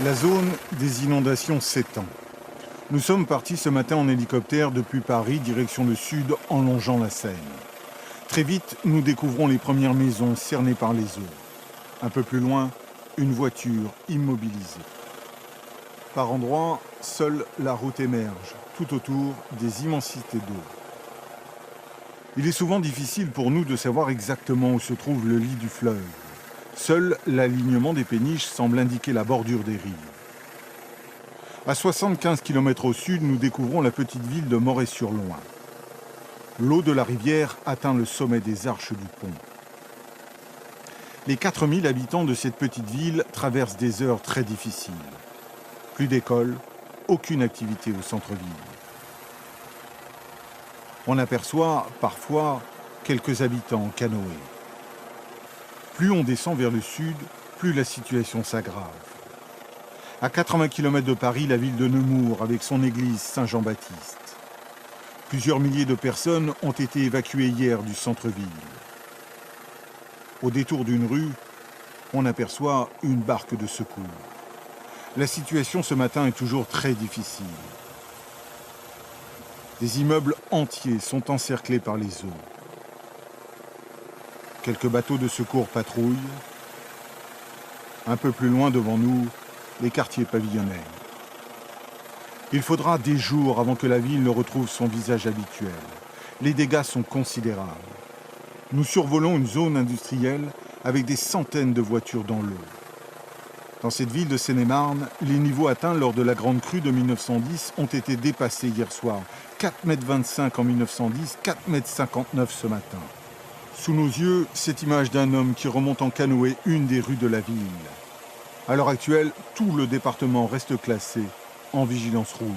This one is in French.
La zone des inondations s'étend. Nous sommes partis ce matin en hélicoptère depuis Paris, direction le sud, en longeant la Seine. Très vite, nous découvrons les premières maisons cernées par les eaux. Un peu plus loin, une voiture immobilisée. Par endroits, seule la route émerge, tout autour des immensités d'eau. Il est souvent difficile pour nous de savoir exactement où se trouve le lit du fleuve. Seul l'alignement des péniches semble indiquer la bordure des rives. À 75 km au sud, nous découvrons la petite ville de Moret-sur-Loing. L'eau de la rivière atteint le sommet des arches du pont. Les 4000 habitants de cette petite ville traversent des heures très difficiles. Plus d'école, aucune activité au centre-ville. On aperçoit parfois quelques habitants en canoë. Plus on descend vers le sud, plus la situation s'aggrave. À 80 km de Paris, la ville de Nemours avec son église Saint-Jean-Baptiste. Plusieurs milliers de personnes ont été évacuées hier du centre-ville. Au détour d'une rue, on aperçoit une barque de secours. La situation ce matin est toujours très difficile. Des immeubles entiers sont encerclés par les eaux. Quelques bateaux de secours patrouillent. Un peu plus loin devant nous, les quartiers pavillonnaires. Il faudra des jours avant que la ville ne retrouve son visage habituel. Les dégâts sont considérables. Nous survolons une zone industrielle avec des centaines de voitures dans l'eau. Dans cette ville de Seine-et-Marne, les niveaux atteints lors de la grande crue de 1910 ont été dépassés hier soir. 4,25 m en 1910, 4,59 m ce matin. Sous nos yeux, cette image d'un homme qui remonte en canoë une des rues de la ville. À l'heure actuelle, tout le département reste classé en vigilance rouge.